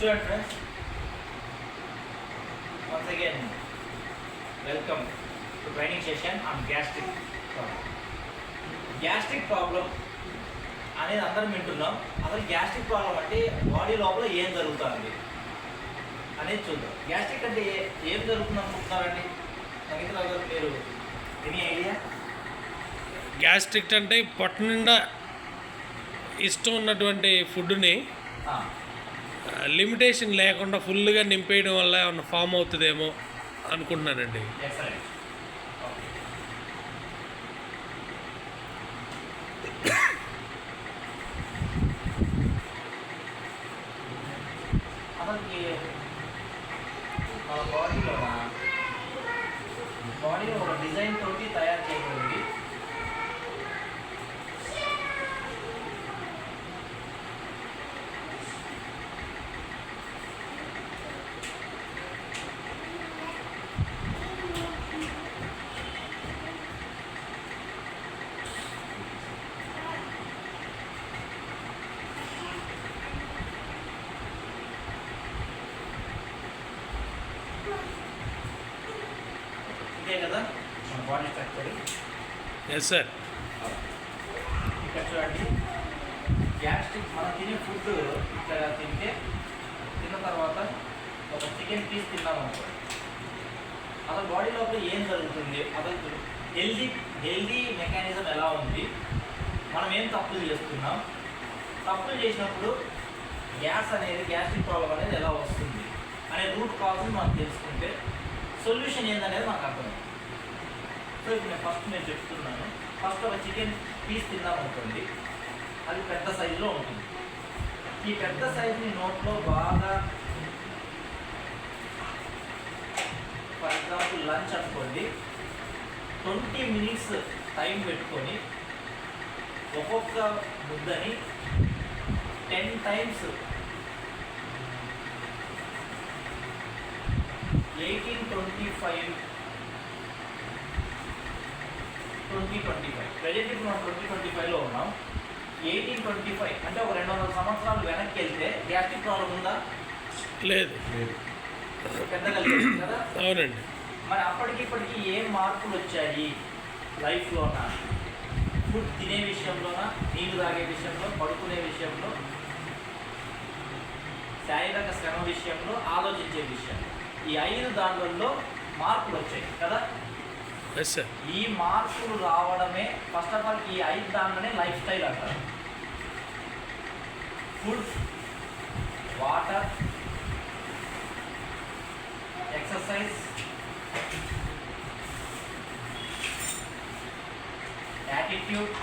Student friends, once again welcome to training session on gastric problem. Gastric problem అనేది అందరం వింటున్నాం. అసలు gastric problem అంటే బాడీ లోపల ఏం జరుగుతుంది అనేది చూద్దాం. గ్యాస్ట్రిక్ అంటే ఏం జరుగుతుంది అనుకుంటున్నారండి? సంగీతరావు గారు, మీరు ఎనీ ఐడియా? గ్యాస్ట్రిక్ అంటే పొట్ట నిండా ఇష్టం ఉన్నటువంటి ఫుడ్ని లిమిటేషన్ లేకుండా ఫుల్గా నింపేయడం వల్ల ఏమన్నా ఫామ్ అవుతుందేమో అనుకుంటున్నానండి. అసలుకి మన బాడీలో ఒక డిజైన్ తోటి తయారు చేయబడింది. ఇదే కదా మన బాడీ స్ట్రక్చర్. Yes sir. ఇక్కడ చూడండి, గ్యాస్ట్రిక్ మనం తినే ఫుడ్ ఇక్కడ తిన్న తర్వాత ఒక చికెన్ పీస్ తిన్నాం అనుకోండి, అసలు బాడీ లోపల ఏం జరుగుతుంది, అసలు హెల్దీ మెకానిజం ఎలా ఉంది, మనం ఏం తప్పులు చేస్తున్నాం, తప్పులు చేసినప్పుడు గ్యాస్ట్రిక్ ప్రాబ్లం అనేది ఎలా వస్తుంది అనే రూట్ కాజ్ని మనం తెలుసుకుంటే సొల్యూషన్ ఏందనేది మనకు అర్థమవుతుంది. సో ఇప్పుడు నేను చెప్తున్నాను. ఫస్ట్ ఒక చికెన్ పీస్ తిన్నాం అనుకోండి, అది పెద్ద సైజులో ఉంటుంది. ఈ పెద్ద సైజుని నోట్లో బాగా, ఫర్ ఎగ్జాంపుల్ లంచ్ అనుకోండి, 20 minutes టైం పెట్టుకొని ఒక్కొక్క ముద్దని 10 times 18-25 ప్రజెంట్ ఇప్పుడు మనం 2025లో ఉన్నాం. 1825 అంటే ఒక 200 సంవత్సరాలు వెనక్కి వెళ్తే గ్యాస్ట్రిక్ ప్రాబ్లం ఉందా? లేదు. పెద్దగా కదా. అవునండి. మరి అప్పటికి ఇప్పటికి ఏం మార్పులు వచ్చాయి లైఫ్లోన? ఫుడ్ తినే విషయంలోనా, నీళ్ళు తాగే విషయంలో, పడుకునే విషయంలో, శారీరక శ్రమ విషయంలో, ఆలోచించే విషయంలో, ఈ 5 దాంట్లో మార్పులు వచ్చాయి కదా. Yes sir. ఈ మార్పులు రావడమే ఫస్ట్ ఆఫ్ ఆల్ ఈ 5 దాంట్లోనే లైఫ్ స్టైల్ అంటారు. Food, water, exercise, attitude,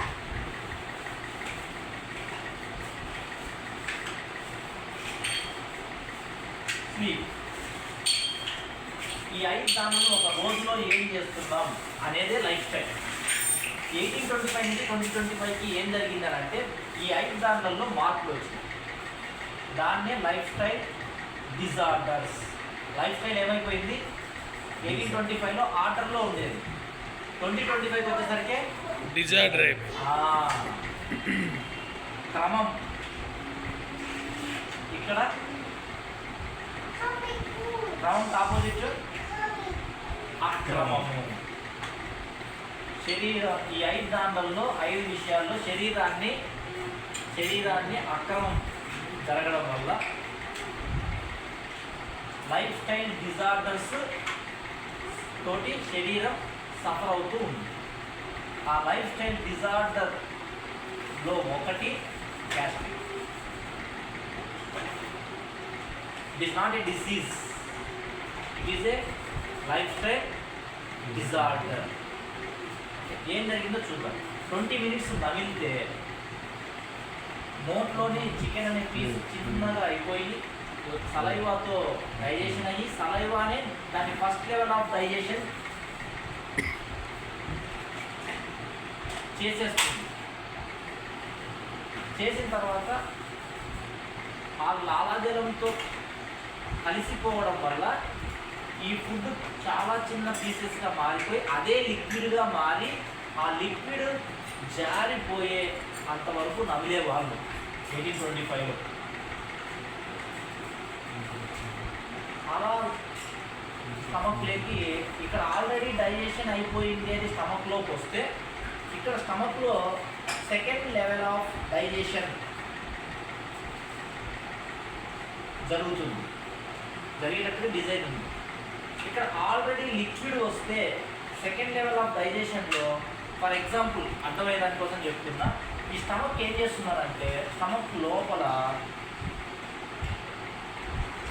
sleep. ఈ 5 దాంట్లో ఒక రోజులో ఏం చేస్తున్నాం అనేదే లైఫ్ స్టైల్. 1825 నుంచి 2025కి ఏం జరిగిందని అంటే ఈ 5 దాంట్లో మార్పులు వచ్చినాయి. దాన్నే life style disorders. Life style ఏమైపోయింది? 1825లో ఆర్డర్లో ఉండేది, 2025కి వచ్చేసరికి డిజార్డర్ అయిపోయింది. క్రమం. ఇక్కడ క్రమం ఆపోజిట్ అక్రమము. ఈ 5 దాంట్లో 5 విషయాల్లో శరీరాన్ని అక్రమం జరగడం వల్ల లైఫ్ స్టైల్ డిజార్డర్స్ తోటి శరీరం సఫర్ అవుతూ ఉంది. ఆ లైఫ్ స్టైల్ డిజార్డర్లో ఒకటి gastric. It is not a disease, it is a life style disorder. ఏం జరిగిందో చూద్దాం. 20 minutes నమిలితే నోట్లోని చికెన్ అనే పీస్ చిన్నగా అయిపోయి సలైవాతో డైజెషన్ అయ్యి, సలైవానే దాని ఫస్ట్ లెవెల్ ఆఫ్ డైజెషన్ చేసేస్తుంది. చేసిన తర్వాత ఆ లాలాజలంతో కలిసిపోవడం వల్ల ఈ ఫుడ్ చాలా చిన్న పీసెస్గా మారిపోయి అదే లిక్విడ్గా మారి ఆ లిక్విడ్ జారిపోయే అంతవరకు నమిలేవాళ్ళు 1825లో. అలా స్టమక్లోకి ఇక్కడ ఆల్రెడీ డైజెషన్ అయిపోయింది అది స్టమక్లోకి వస్తే ఇక్కడ స్టమక్లో సెకండ్ లెవెల్ ఆఫ్ డైజెషన్ జరిగేటప్పుడు డిజైన్ ఉంది. ఇక్కడ ఆల్రెడీ లిక్విడ్ వస్తే సెకండ్ లెవెల్ ఆఫ్ డైజెషన్లో ఫర్ ఎగ్జాంపుల్ అర్థమయ్యే దానికోసం చెప్తున్నా, ఈ స్టమక్ ఏం చేస్తున్నారంటే స్టమక్ లోపల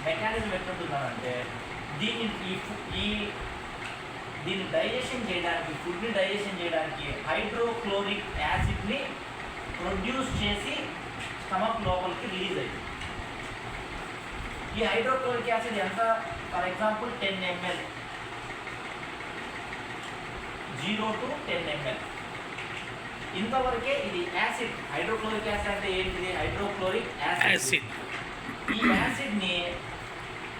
మెకానిజం ఎట్లుంటున్నారంటే దీన్ని డైజెషన్ చేయడానికి, ఫుడ్ని డైజెషన్ చేయడానికి హైడ్రోక్లోరిక్ యాసిడ్ని ప్రొడ్యూస్ చేసి స్టమక్ లోపలికి రిలీజ్ అయ్యింది. ఈ హైడ్రోక్లోరిక్ యాసిడ్ ఎంత? For example 10 ml, 0 to 10 ml. ఇంతవరకే ఇది యాసిడ్. హైడ్రోక్లోరిక్ యాసిడ్ అంటే ఏంటిది? Hydrochloric acid. ఈ యాసిడ్ని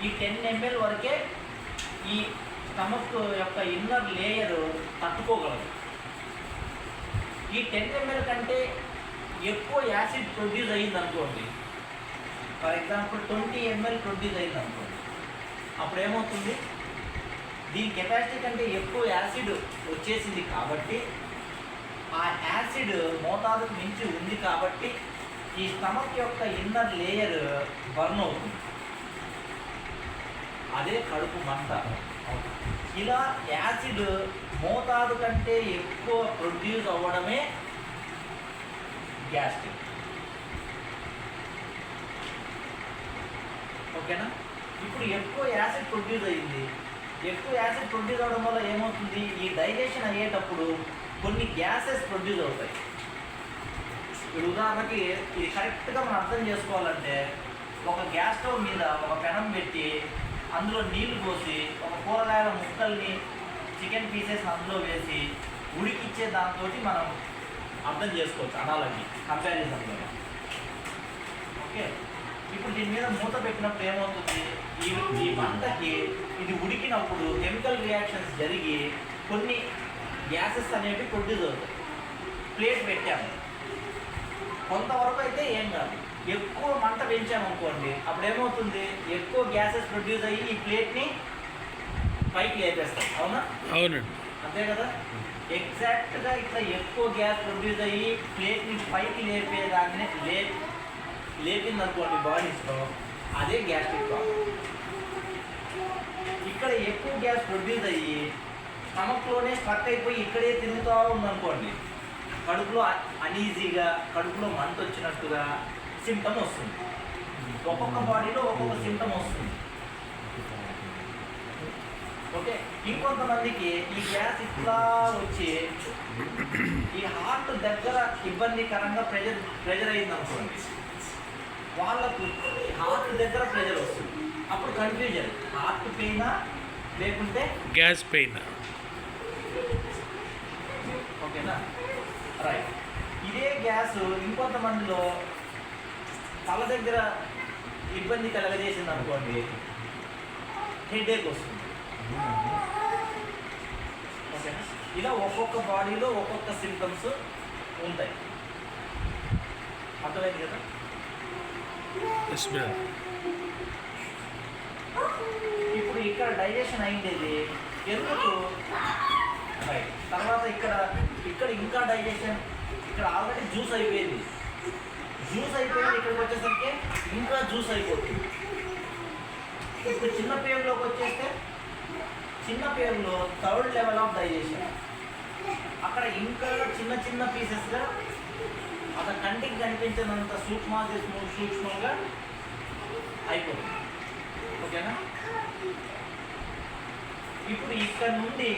ఈ 10 ml వరకే ఈ స్టమక్ యొక్క ఇన్నర్ లేయర్ తట్టుకోగలదు. ఈ 10 ml కంటే ఎక్కువ యాసిడ్ ప్రొడ్యూస్ అయ్యింది అనుకోండి, ఫర్ ఎగ్జాంపుల్ 20 ml ప్రొడ్యూస్ అయింది అనుకోండి, అప్పుడు ఏమవుతుంది? దీని కెపాసిటీ కంటే ఎక్కువ యాసిడ్ వచ్చేసింది కాబట్టి, ఆ యాసిడ్ మోతాదుకు మించి ఉంది కాబట్టి ఈ స్టమక్ యొక్క ఇన్నర్ లేయర్ బర్న్ అవుతుంది. అదే కడుపు మంట. ఇలా యాసిడ్ మోతాదు కంటే ఎక్కువ ప్రొడ్యూస్ అవ్వడమే గ్యాస్ట్రిక్. ఓకేనా? ఇప్పుడు ఎక్కువ యాసిడ్ ప్రొడ్యూస్ అయ్యింది. ఎక్కువ యాసిడ్ ప్రొడ్యూస్ అవ్వడం వల్ల ఏమవుతుంది? ఈ డైజెషన్ అయ్యేటప్పుడు కొన్ని గ్యాసెస్ ప్రొడ్యూస్ అవుతాయి. ఇప్పుడు ఉదాహరణకి ఇది కరెక్ట్గా మనం అర్థం చేసుకోవాలంటే, ఒక గ్యాస్ స్టవ్ మీద ఒక పెనం పెట్టి అందులో నీళ్లు పోసి ఒక కూరగాయల ముక్కల్ని, చికెన్ పీసెస్ అందులో వేసి ఉడికిచ్చే దాంతో మనం అర్థం చేసుకోవచ్చు అనాలజీ కంపారిజన్లో. ఓకే, ఇప్పుడు దీని మీద మూత పెట్టినప్పుడు ఏమవుతుంది? ఈ మంటకి ఇది ఉడికినప్పుడు కెమికల్ రియాక్షన్స్ జరిగి కొన్ని గ్యాసెస్ అనేవి ప్రొడ్యూస్ అవుతాయి. ప్లేట్ పెట్టాము, కొంతవరకు అయితే ఏం కాదు. ఎక్కువ మంట పెంచామనుకోండి, అప్పుడు ఏమవుతుంది? ఎక్కువ గ్యాసెస్ ప్రొడ్యూస్ అయ్యి ఈ ప్లేట్ని పైకి లేపేస్తాం. అవునా? అవునండి. అంతే కదా? ఎగ్జాక్ట్గా ఇట్లా ఎక్కువ గ్యాస్ ప్రొడ్యూస్ అయ్యి ప్లేట్ని పైకి లేపేదాన్ని లేపిందనుకోండి బాడీస్లో, అదే గ్యాస్ట్రిక్ ప్రాబ్లం. ఇక్కడ ఎక్కువ గ్యాస్ ప్రొడ్యూస్ అయ్యి స్టమక్లోనే స్ట్రక్ అయిపోయి ఇక్కడే తిరుగుతూ ఉందనుకోండి, కడుపులో అనీజీగా, కడుపులో మంట వచ్చినట్టుగా సిమ్టమ్ వస్తుంది. ఒక్కొక్క బాడీలో ఒక్కొక్క సిమ్టమ్ వస్తుంది. ఓకే, ఇంకొంతమందికి ఈ గ్యాస్ ఇట్లా వచ్చి ఈ హార్ట్ దగ్గర ఇబ్బందికరంగా ప్రెజర్ అయింది అనుకోండి, వాళ్ళకు హార్ట్ దగ్గర ప్రెజర్ వస్తుంది. అప్పుడు కన్ఫ్యూజన్, హార్ట్ పెయినా లేకుంటే గ్యాస్ పెయిన్. ఓకేనా? రైట్. ఇదే గ్యాస్ ఇంకొంతమందిలో తల దగ్గర ఇబ్బంది కలగజేసింది అనుకోండి, హెడేక్ వస్తుంది. ఓకేనా? ఇలా ఒక్కొక్క బాడీలో ఒక్కొక్క సింప్టమ్స్ ఉంటాయి. అర్థమైంది కదా? ఇప్పుడు ఇక్కడ డైజెషన్ అయింది ఎందుకు? రైట్. తర్వాత ఇక్కడ ఇంకా డైజెషన్, ఇక్కడ ఆల్రెడీ జ్యూస్ అయిపోయింది. ఇక్కడికి వచ్చేసరికి ఇంకా జ్యూస్ అయిపోతుంది. ఇప్పుడు చిన్న పేరులోకి వచ్చేస్తే, చిన్న పేరులో థర్డ్ లెవెల్ ఆఫ్ డైజెషన్. అక్కడ ఇంకా చిన్న చిన్న పీసెస్గా, అక్కడ కంటికి కనిపించినంత సూక్ష్మంగా అయిపోతుంది. ఓకేనా? ఇప్పుడు ఇక్కడ నుండి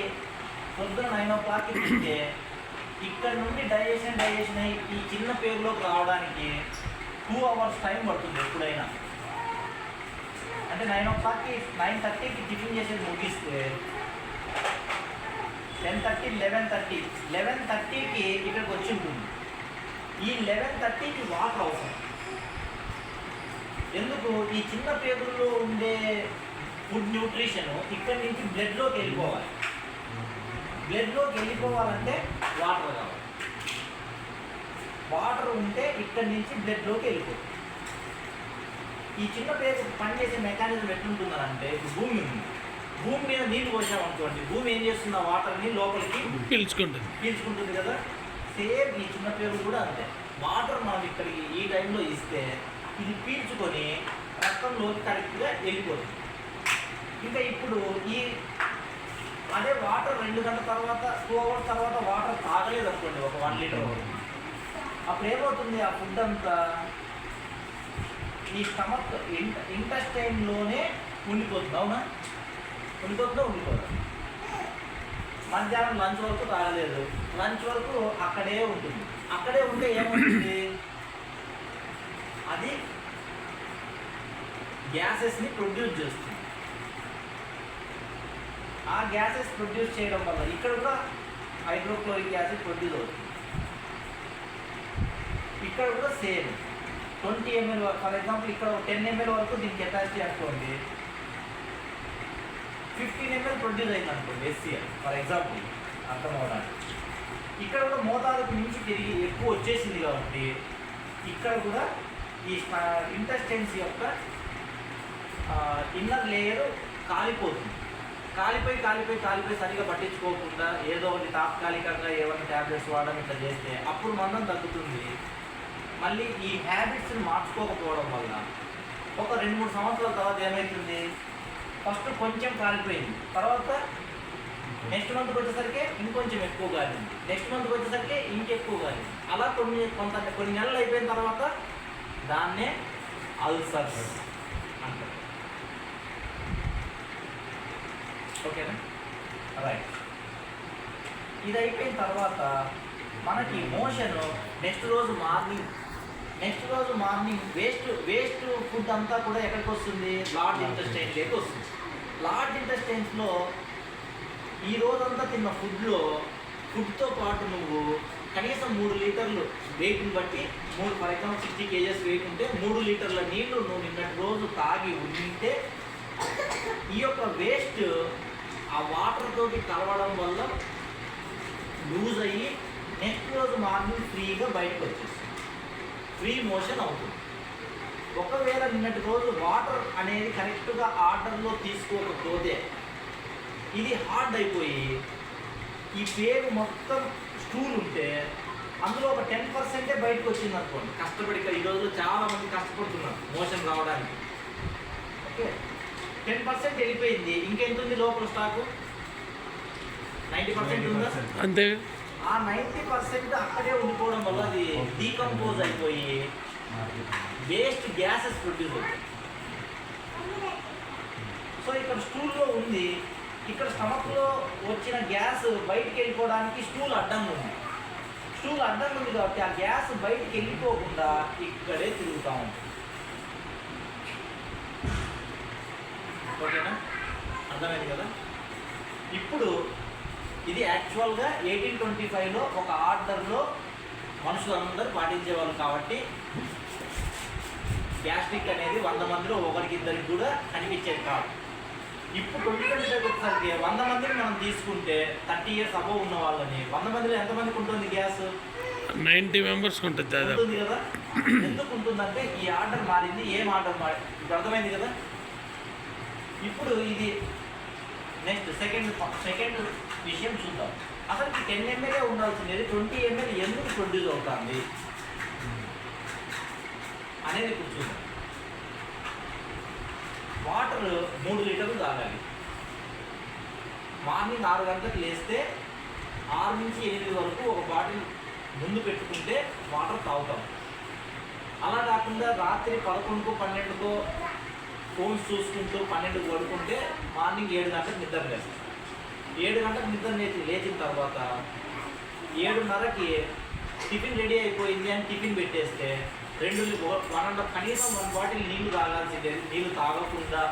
పొద్దున 9 o'clock తింటే, ఇక్కడ నుండి డైజెషన్ అయ్యి ఈ చిన్న పేరులోకి రావడానికి 2 hours టైం పడుతుంది ఎప్పుడైనా. అంటే 9 o'clockకి 9:30కి టిఫిన్ చేసేది ముగిస్తే 10:30, 11:30కి ఇక్కడికి వచ్చి ఉంటుంది. ఈ 11:30కి వాటర్ అవసరం. ఎందుకు? ఈ చిన్న పేగుల్లో ఉండే ఫుడ్ న్యూట్రిషన్ ఇక్కడి నుంచి బ్లడ్లోకి వెళ్ళిపోవాలి. బ్లడ్లోకి వెళ్ళిపోవాలంటే వాటర్ కావాలి. వాటర్ ఉంటే ఇక్కడి నుంచి బ్లడ్లోకి వెళ్ళిపోతుంది. ఈ చిన్న పేరు పనిచేసే మెకానిజం ఎట్లుంటుందంటే ఇప్పుడు భూమి ఉంది, భూమి మీద నీళ్ళు పోసామనుకోండి, భూమి ఏం చేస్తుంది ఆ వాటర్ని లోపలికి పీల్చుకుంటుంది కదా. సేమ్ ఈ చిన్న పేరు కూడా అంతే. వాటర్ మనం ఇక్కడికి ఈ టైంలో ఇస్తే ఇది పీల్చుకొని రక్తంలోకి కరెక్ట్గా వెళ్ళిపోతుంది. ఇంకా ఇప్పుడు ఈ అదే వాటర్ 2 గంటల తర్వాత 2 అవర్స్ తర్వాత వాటర్ తాగలేదు అనుకోండి, ఒక 1 లీటర్ వరకు, అప్పుడు ఏమవుతుంది ఆ ఫుడ్ అంతా ఈ స్టమక్ ఇంటెస్టైన్లోనే ఉండిపోతుంది. అవునా? ఉండిపోతుందో ఉండిపోదు. మధ్యాహ్నం లంచ్ వరకు తాగలేదు, లంచ్ వరకు అక్కడే ఉంటుంది. అక్కడే ఉంటే ఏమవుతుంది, అది గ్యాసెస్ని ప్రొడ్యూస్ చేస్తుంది. ఆ గ్యాసెస్ ప్రొడ్యూస్ చేయడం వల్ల ఇక్కడ కూడా హైడ్రోక్లోరిక్ యాసిడ్ ప్రొడ్యూస్ అవుతుంది. ఇక్కడ కూడా సేమ్ 20 ml ఫర్ ఎగ్జాంపుల్ ఇక్కడ 10 ml వరకు దీని కెపాసిటీ అనుకోండి, 15 ml ప్రొడ్యూస్ అయింది అనుకోండి SCl ఫర్ ఎగ్జాంపుల్, అర్థం అవడానికి. ఇక్కడ కూడా మోతాదుకు మించి తిరిగి ఎక్కువ వచ్చేసింది కాబట్టి ఇక్కడ కూడా ఈ ఇంటెస్టైన్స్ యొక్క ఇన్నర్ లేయర్ కాలిపోతుంది. కాలిపోయి సరిగా పట్టించుకోకుండా ఏదో ఒకటి తాత్కాలికంగా ఏమైనా ట్యాబ్లెట్స్ వాడడం ఇట్లా చేస్తే అప్పుడు మందం తగ్గుతుంది. మళ్ళీ ఈ హ్యాబిట్స్ని మార్చుకోకపోవడం వల్ల ఒక 2-3 సంవత్సరాల తర్వాత ఏమవుతుంది, ఫస్ట్ కొంచెం కాలిపోయింది, తర్వాత నెక్స్ట్ మంత్కి వచ్చేసరికి ఇంకొంచెం ఎక్కువ కాలింది, నెక్స్ట్ మంత్కి వచ్చేసరికి ఇంకెక్కువ కాలింది. అలా కొన్ని నెలలు అయిపోయిన తర్వాత దాన్నే అల్సర్స్ అంటారు. ఓకేనా? రైట్. ఇది అయిపోయిన తర్వాత మనకి మోషన్ నెక్స్ట్ రోజు మార్నింగ్ వేస్ట్ ఫుడ్ అంతా కూడా ఎక్కడికి వస్తుంది, లార్జ్ ఇంటెస్టైన్లోకి వస్తుంది. లార్జ్ ఇంటెస్టైన్స్లో ఈ రోజంతా తిన్న ఫుడ్తో పాటు నువ్వు కనీసం 3 లీటర్లు వెయిట్ని బట్టి ఫర్ ఎగ్జాంపుల్ 60 kgs వెయిట్ ఉంటే 3 లీటర్ల నీళ్లు నువ్వు నిన్నటి రోజు తాగి ఉంటే ఈ యొక్క వేస్ట్ ఆ వాటర్ తోటి కలవడం వల్ల లూజ్ అయ్యి నెక్స్ట్ రోజు మార్నింగ్ ఫ్రీగా బయటకు వచ్చేస్తుంది, ఫ్రీ మోషన్ అవుతుంది. ఒకవేళ నిన్నటి రోజు వాటర్ అనేది కరెక్ట్గా ఆర్డర్లో తీసుకోకపోతే ఇది హార్డ్ అయిపోయి ఈ పేరు మొత్తం స్టూల్ ఉంటే అందులో ఒక 10% బయటకు వచ్చింది అనుకోండి. కష్టపడి ఈ రోజుల్లో చాలామంది కష్టపడుతున్నారు మోషన్ రావడానికి. ఓకే, 10% వెళ్ళిపోయింది, ఇంకెంత ఉంది లోపల స్టాకు? 90% ఉందా? అంతే. ఆ 90% అక్కడే ఉండిపోవడం వల్ల అది డీకంపోజ్ అయిపోయి వేస్ట్ గ్యాసెస్ ప్రొడ్యూస్ అవుతాయి. సో ఇక్కడ స్టూల్లో ఉంది, ఇక్కడ స్టమక్లో వచ్చిన గ్యాస్ బయటికి వెళ్ళిపోవడానికి స్టూల్ అడ్డంగా ఉంది. స్టూల్ అడ్డంగా ఉంది కాబట్టి ఆ గ్యాస్ బయటికి వెళ్ళిపోకుండా ఇక్కడే తిరుగుతూ ఉంటుంది. ఓకేనా? అర్థమైంది కదా? ఇప్పుడు ఇది యాక్చువల్గా 1825లో ఒక ఆర్డర్లో మనుషులందరూ పాటించేవాళ్ళు కాబట్టి గ్యాస్ట్రిక్ అనేది 100 మందిలో 1-2 కూడా కనిపించేది కాదు. ఇప్పుడు 2025 వచ్చేసరికి 100 మందిని మనం తీసుకుంటే 30 years అబవ్ ఉన్న వాళ్ళని 100 మందిలో ఎంతమందికి ఉంటుంది గ్యాస్? 90 మెంబర్స్ ఉంటుంది కదా. ఎందుకు ఉంటుందంటే ఈ ఆర్డర్ మారింది. ఏం ఆర్డర్ మారింది ఇప్పుడు అర్థమైంది కదా. ఇప్పుడు ఇది నెక్స్ట్ సెకండ్ విషయం చూద్దాం. అసలు 10 ml ఉండాల్సింది 20 ml ఎందుకు ప్రొడ్యూస్ అవుతుంది అనేది ఇప్పుడు చూద్దాం. వాటర్ 3 లీటర్లు తాగాలి. మార్నింగ్ 6 గంటలకు లేస్తే 6 నుంచి 8 వరకు ఒక బాటిల్ ముందు పెట్టుకుంటే వాటర్ తాగుతాం. అలా కాకుండా రాత్రి 11కో 12కో ఫోన్స్ చూసుకుంటూ 12కి పడుకుంటే మార్నింగ్ 7 గంటలకు నిద్ర లేస్తాం. 7 గంటలకు నిద్ర లేచిన తర్వాత 7:30కి టిఫిన్ రెడీ అయిపోయింది అని టిఫిన్ పెట్టేస్తే 1.5 కనీసం 1 బాటిల్ నీళ్లు తాగాల్సిందే. నీళ్లు తాగకుండా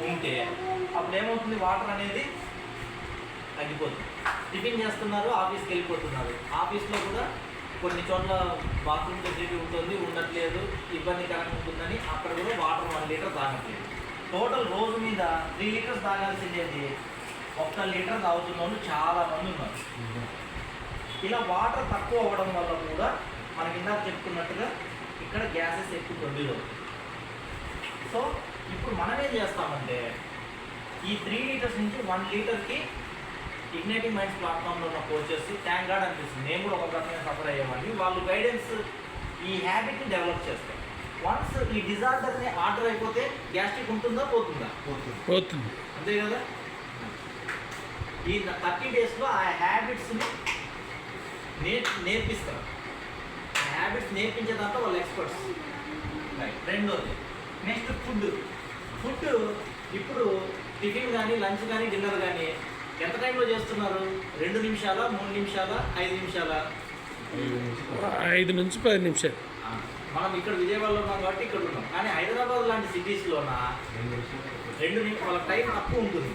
ఉంటే అప్పుడు ఏమవుతుంది, వాటర్ అనేది తగ్గిపోతుంది. టిఫిన్ చేస్తున్నారు, ఆఫీస్కి వెళ్ళిపోతున్నారు. ఆఫీస్లో కూడా కొన్ని చోట్ల బాత్రూమ్ ఫెసిలిటీ ఉంటుంది, ఉండట్లేదు, ఇబ్బందికరంగా ఉంటుందని అక్కడ కూడా వాటర్ 1 లీటర్ తాగట్లేదు. టోటల్ రోజు మీద 3 లీటర్స్ తాగాల్సిందేది 1 లీటర్ తాగుతున్న వాళ్ళు చాలామంది ఉన్నారు. ఇలా వాటర్ తక్కువ అవ్వడం వల్ల కూడా మనకి ఇందాక చెప్పుకున్నట్టుగా ఇక్కడ గ్యాసెస్ ఎక్కువ ప్రొడ్యూస్ అవుతుంది. సో ఇప్పుడు మనం ఏం చేస్తామంటే ఈ 3 లీటర్స్ నుంచి 1 లీటర్కి ఇగ్నైటింగ్ మైండ్స్ ప్లాట్ఫామ్లో ఉన్న కోచెస్ థ్యాంక్ గాడ్ అనిపిస్తుంది. నేను కూడా ఒక రకంగా సఫర్ అయ్యేవాడిని. వాళ్ళు గైడెన్స్ ఈ హ్యాబిట్ని డెవలప్ చేస్తారు. వన్స్ ఈ డిజార్డర్ని ఆర్డర్ అయిపోతే గ్యాస్ట్రిక్ ఉంటుందా పోతుందా? పోతుంది. అంతే కదా. ఈ 30 డేస్లో ఆ హ్యాబిట్స్ని నేర్పిస్తారు. ఆ హ్యాబిట్స్ నేర్పించే దాంట్లో వాళ్ళు ఎక్స్పర్ట్స్. రైట్. రెండోది నెక్స్ట్ ఫుడ్. ఇప్పుడు టిఫిన్ కానీ లంచ్ కానీ డిన్నర్ కానీ ఎంత టైంలో చేస్తున్నారు? 2 నిమిషాల, 3 నిమిషాల, 5 నిమిషాల? 5 నుంచి 10 నిమిషాలు. మనం ఇక్కడ విజయవాడలో ఉన్నాం కాబట్టి ఇక్కడ ఉన్నాం. కానీ హైదరాబాద్ లాంటి సిటీస్లోన 2 నిమిషాలు వాళ్ళ టైం తక్కువ ఉంటుంది.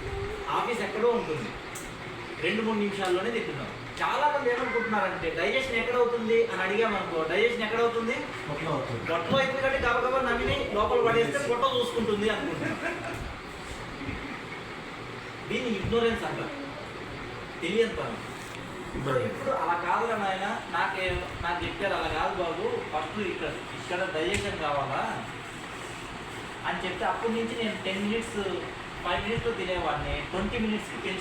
ఆఫీస్ ఎక్కడో ఉంటుంది. 2-3 నిమిషాల్లోనే తింటున్నాం. చాలా మంది ఏమనుకుంటున్నారంటే డైజెషన్ ఎక్కడవుతుంది అని అడిగామనుకో, డైజెషన్ ఎక్కడవుతుంది? పొట్టలో అవుతుంది కాబట్టి గబగబా నమ్మిని లోపల పడేస్తే పొట్ట చూసుకుంటుంది అనుకుంటున్నాం. దీన్ని ఇగ్నోరెన్స్ అంటారు, తెలియని. ఇప్పుడు అలా కాదురా నాయన, నాకు చెప్పారు అలా కాదు బాబు, ఫస్ట్ ఇక్కడ డైజెషన్ కావాలా అని చెప్తే అప్పటి నుంచి నేను 10 మినిట్స్ 5 మినిట్స్లో తినేవాడిని 20 మినిట్స్కి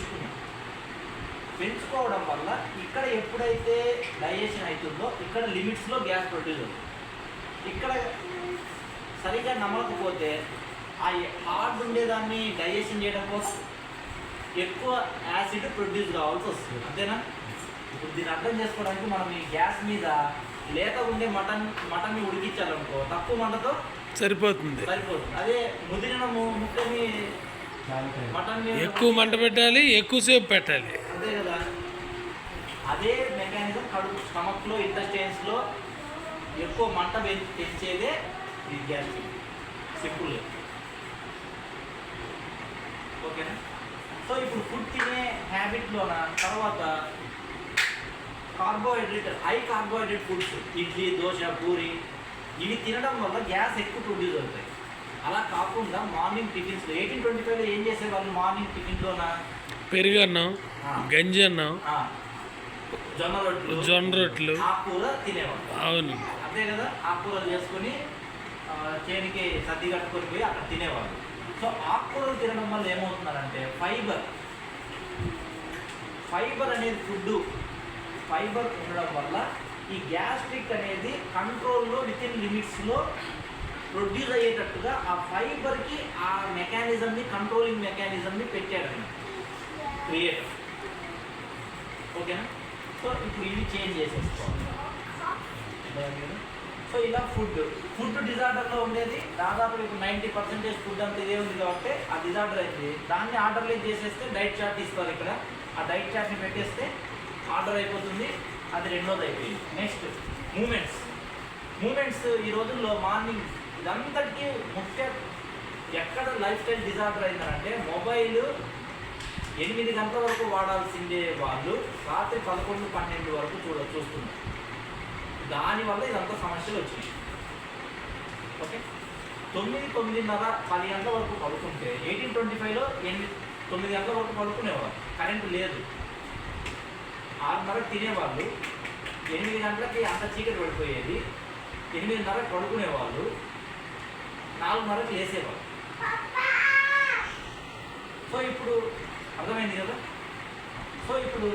పెంచుకోవడం వల్ల ఇక్కడ ఎప్పుడైతే డైజెషన్ అవుతుందో ఇక్కడ లిమిట్స్లో గ్యాస్ ప్రొడ్యూస్ అవుతుంది. ఇక్కడ సరిగ్గా నమ్మకపోతే ఆ హార్డ్ ఉండేదాన్ని డైజెషన్ చేయడం కోసం ఎక్కువ యాసిడ్ ప్రొడ్యూస్ కావాల్సి వస్తుంది. అంతేనా? ఇప్పుడు దీన్ని అర్థం చేసుకోవడానికి మనం ఈ గ్యాస్ మీద లేత ఉండే మటన్ని ఉడికించాలనుకో తక్కువ మంటతో సరిపోతుంది. అదే ముదిరిన ముక్కని మటన్ని ఎక్కువ మంట పెట్టాలి, ఎక్కువసేపు పెట్టాలి. అంతే కదా. అదే మెకానిజం స్టమక్లో ఇంటెస్టైన్స్లో ఎక్కువ మంట పెంచేదే ఈ గ్యాస్. సింపుల్. ఓకేనా? సో ఇప్పుడు ఫుడ్ తినే హ్యాబిట్లోన తర్వాత high carbohydrate foods, idli, dosa, puri, ఇవి తినడం వల్ల గ్యాస్ ఎక్కువ ప్రొడ్యూస్ అవుతాయి. అలా కాకుండా మార్నింగ్ టిఫిన్స్లో 1825లో ఏం చేసేవాళ్ళు? మార్నింగ్ టిఫిన్లోన పెరుగు అన్నం, గంజి అన్నం, జొన్న రొట్టెలు, ఆకుకూర తినేవాళ్ళు. అవును, అంతే కదా. ఆకుకూరలు చేసుకొని చేనికి సర్ది కట్టుకొని పోయి అక్కడ తినేవాళ్ళు. సో ఆకుకూరలు తినడం వల్ల ఏమవుతున్నారంటే ఫైబర్ అనేది ఫైబర్ ఉండడం వల్ల ఈ గ్యాస్ట్రిక్ అనేది కంట్రోల్లో వితిన్ లిమిట్స్లో ప్రొడ్యూస్ అయ్యేటట్టుగా ఆ ఫైబర్కి ఆ మెకానిజంని, కంట్రోలింగ్ మెకానిజంని పెట్టాడు క్రియేటర్. ఓకేనా? సో ఇప్పుడు ఇవి చేంజ్ చేసేసుకోవాలి. సో ఇలా ఫుడ్ డిజార్డర్లో ఉండేది దాదాపు ఇప్పుడు 90% ఫుడ్ అంతా ఇదే ఉంది కాబట్టి ఆ డిజార్డర్ అయింది. దాన్ని ఆర్డర్లైజ్ చేసేస్తే డైట్ చార్ట్ ఇస్తారు. ఇక్కడ ఆ డైట్ చార్ట్ని పెట్టేస్తే ఆర్డర్ అయిపోతుంది. అది రెండోది అయిపోయింది. నెక్స్ట్ మూమెంట్స్ ఈ రోజుల్లో మార్నింగ్ ఇదంతటికీ ముఖ్య ఎక్కడ లైఫ్ స్టైల్ డిజార్డర్ అయిందంటే మొబైల్ 8 గంటల వరకు వాడాల్సిందే వాళ్ళు రాత్రి 11-12 వరకు చూస్తున్నారు. దానివల్ల ఇదంతా సమస్యలు వచ్చినాయి. ఓకే, 9-9:30 10 గంటల వరకు పడుకుంటే 1825లో 9 గంటల వరకు పడుకునేవారు. కరెంటు లేదు. 6:30 తినేవాళ్ళు, 8 గంటలకి అంత చీకటి పడిపోయేది. 8:30 పడుకునేవాళ్ళు, 4:30 లేసేవాళ్ళు. సో ఇప్పుడు అర్థమైంది కదా. సో ఇప్పుడు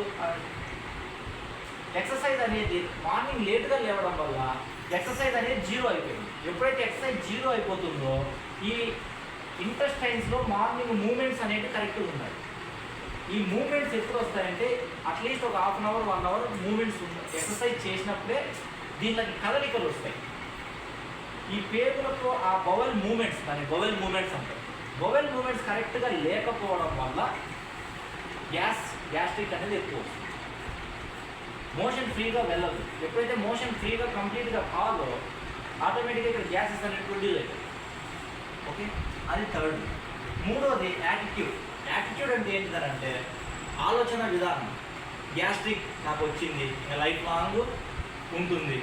ఎక్సర్సైజ్ అనేది మార్నింగ్ లేట్గా లేవడం వల్ల ఎక్సర్సైజ్ అనేది 0 అయిపోయింది. ఎప్పుడైతే ఎక్సర్సైజ్ 0 అయిపోతుందో ఈ ఇంటెస్టైన్స్లో మార్నింగ్ మూమెంట్స్ అనేవి కరెక్ట్గా ఉన్నాయి. ఈ మూమెంట్స్ ఎప్పుడు వస్తాయంటే అట్లీస్ట్ ఒక half an hour 1 hour moments exercise చేసినప్పుడే దీనికి కదలికలు వస్తాయి. ఈ పేగులకు ఆ బవెల్ మూమెంట్స్, దాన్ని బవెల్ మూమెంట్స్ అంటారు. బవెల్ మూమెంట్స్ కరెక్ట్గా లేకపోవడం వల్ల గ్యాస్ట్రిక్ అనేది ఎక్కువ వస్తుంది. మోషన్ ఫ్రీగా వెళ్ళదు. ఎప్పుడైతే మోషన్ ఫ్రీగా కంప్లీట్గా కాదో ఆటోమేటిక్గా ఇక్కడ గ్యాసెస్ అనేది ప్రొడ్యూస్ అవుతుంది. ఓకే, అది థర్డ్. మూడోది యాటిట్యూడ్ అంటే ఏంటిదంటే ఆలోచన విధానం. గ్యాస్ట్రిక్ నాకు వచ్చింది, ఇంకా లైఫ్ లాంగ్ ఉంటుంది.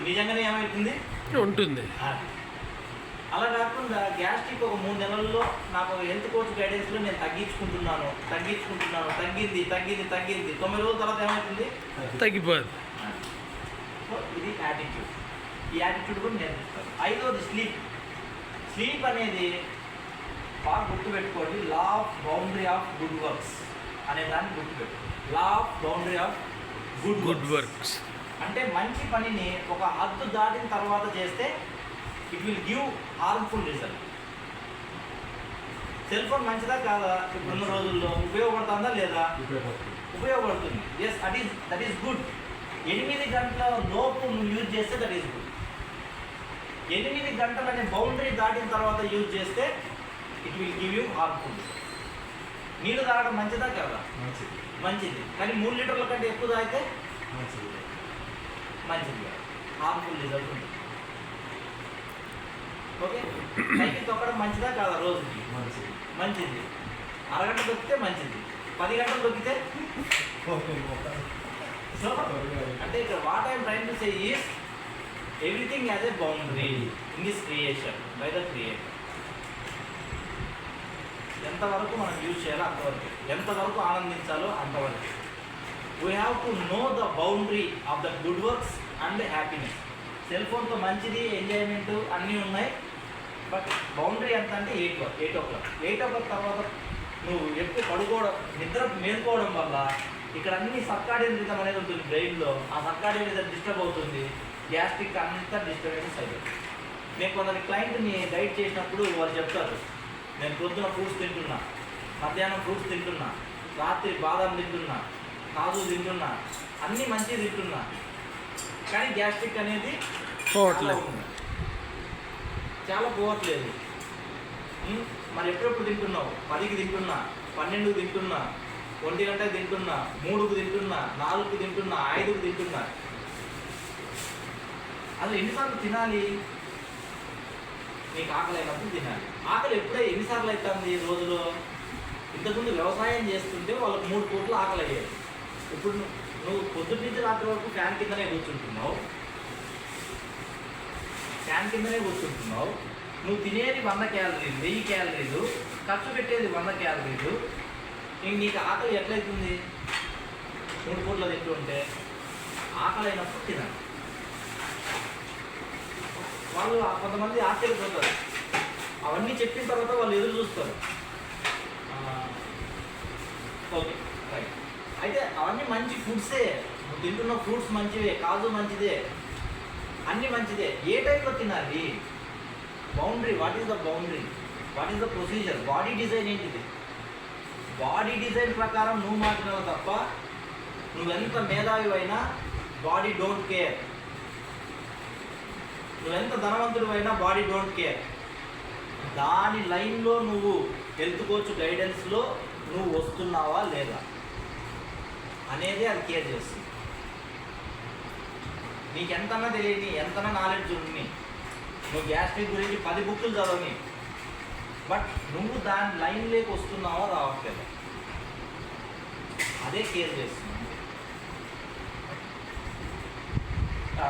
నిజంగానే ఏమవుతుంది? ఉంటుంది. అలా కాకుండా గ్యాస్ట్రిక్ ఒక 3 నెలల్లో నాకు హెల్త్ కోచ్ గైడెన్స్లో నేను తగ్గించుకుంటున్నాను, తగ్గింది 9 రోజుల తర్వాత ఏమవుతుంది? తగ్గిపోదు. సో ఇది యాటిట్యూడ్. ఈ యాటిట్యూడ్ కూడా నేర్పిస్తారు. 5వది స్లీప్ అనేది బాగా గుర్తుపెట్టుకోండి. Law of boundary of good works అనే దాన్ని గుర్తుపెట్టు. Law of boundary of good works. అంటే మంచి పనిని ఒక హద్దు దాటిన తర్వాత చేస్తే it will give harmful result. Cell phone మంచిదా కాదా? ఇప్పుడున్న రోజుల్లో ఉపయోగపడుతుందా లేదా? ఉపయోగపడుతుంది. Yes, that is good. 8 గంటల లోపు నువ్వు యూజ్ చేస్తే దట్ ఈస్ గుడ్. 8 గంటలు అనే బౌండరీ దాటిన తర్వాత యూజ్ చేస్తే it will give you harmful. నీళ్ళు తాగడం మంచిదా కాదా? మంచిది. కానీ 3 లీటర్ల కంటే ఎక్కువ తాగితే మంచిది కాదు, హార్మ్ఫుల్ రిజల్ట్ ఉంటుంది. ఓకే, సైకిల్ తొక్కడం మంచిదా కాదా? రోజుకి మంచిది. అరగంట దొక్కితే మంచిది, 10 గంటలు దొక్కితే సో అంటే ఇక్కడ what I'm train to say is everything as a boundary in this creation by the creator. ఎంతవరకు మనం యూజ్ చేయాలో అంతవరకు, ఎంతవరకు ఆనందించాలో అంతవరకు. We have to know the boundary of the good works and happiness. Cell ఫోన్తో మంచిది, ఎంజాయ్మెంట్ అన్నీ ఉన్నాయి. బట్ బౌండరీ ఎంత అంటే 8 o'clock. 8 o'clock తర్వాత నువ్వు ఎక్కువ పడుకోవడం, నిద్ర మేల్కోవడం వల్ల ఇక్కడ అన్ని సర్కాడియన్ రిథం అనేది ఉంటుంది బ్రెయిన్లో. ఆ సర్కాడియన్ రిథం డిస్టర్బ్ అవుతుంది, గ్యాస్ట్రిక్ అంతా డిస్టర్బెన్స్ అయిపోతుంది. నేను కొందరి క్లయింట్ని గైడ్ చేసినప్పుడు వాళ్ళు చెప్తారు, నేను పొద్దున ఫ్రూట్స్ తింటున్నా, మధ్యాహ్నం ఫ్రూట్స్ తింటున్నా, రాత్రి బాదం తింటున్నా, కాజు తింటున్నా, అన్నీ మంచిగా తింటున్నా, కానీ గ్యాస్ట్రిక్ అనేది చాలా పోవట్లేదు. మరి ఎప్పుడెప్పుడు తింటున్నావు? 10కి తింటున్నా, 12కి తింటున్నా, 1 గంటకి తింటున్నా, 3కి తింటున్నా, 4కి తింటున్నా, 5కి తింటున్నా. అసలు ఎన్నిసార్లు తినాలి? నీకు ఆకలి అయినప్పుడు తినాలి. ఆకలి ఎన్నిసార్లు అవుతుంది రోజులో? ఇంతకుముందు వ్యవసాయం చేస్తుంటే వాళ్ళకి 3 పూటలు ఆకలి అయ్యేది. ఇప్పుడు నువ్వు పొద్దున్న నుంచి రాత్రి వరకు ఫ్యాన్ కిందనే కూర్చుంటున్నావు, నువ్వు తినేది 100 క్యాలరీలు, 1000 క్యాలరీలు, ఖర్చు పెట్టేది 100 క్యాలరీలు. నీకు ఆకలి ఎట్లయితుంది? 3 పూటలు తింటూ ఉంటే ఆకలి అయినప్పుడు తినాలి. వాళ్ళు కొంతమంది ఆశ్చర్యపోతారు, అవన్నీ చెప్పిన తర్వాత వాళ్ళు ఎదురు చూస్తారు. ఓకే రైట్, అయితే అవన్నీ మంచి ఫుడ్సే, నువ్వు తింటున్న ఫ్రూట్స్ మంచివే, కాజు మంచిదే, అన్నీ మంచిదే. ఏ టైంలో తినాలి? Boundary. What is the boundary? What is the procedure? Body design ఏంటిది? బాడీ డిజైన్ ప్రకారం నువ్వు మాట్లాడావు తప్ప నువ్వెంత మేధావి అయినా బాడీ డోంట్ కేర్. నువ్వెంత ధనవంతుడు అయినా బాడీ డోంట్ కేర్. దాని లైన్లో నువ్వు హెల్త్ కోచ్ గైడెన్స్లో నువ్వు వస్తున్నావా లేదా అనేది అది కేర్ చేస్తుంది. నీకు ఎంతన్నా తెలియని, ఎంతనా నాలెడ్జ్ ఉంది, నువ్వు గ్యాస్ట్రిక్ గురించి 10 బుక్లు చదవని, బట్ నువ్వు దాని లైన్లోకి వస్తున్నావా రావట్లేదు, అదే కేర్ చేస్తుంది.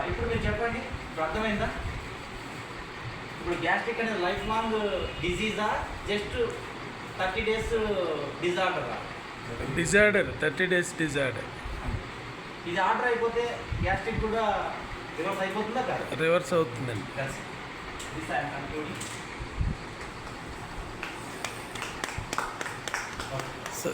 ఇప్పుడు మీరు చెప్పండి, ఇప్పుడు అర్థమైందా? ఇప్పుడు గ్యాస్ట్రిక్ అనేది లైఫ్ లాంగ్ డిజీజా, జస్ట్ 30 days డిజార్డరా? Disorder, 30 days disorder. ఇది ఆర్డర్ అయిపోతే గ్యాస్ట్రిక్ కూడా రివర్స్ అయిపోతుందా కాదు? రివర్స్ అవుతుందండి. This I am concluding. So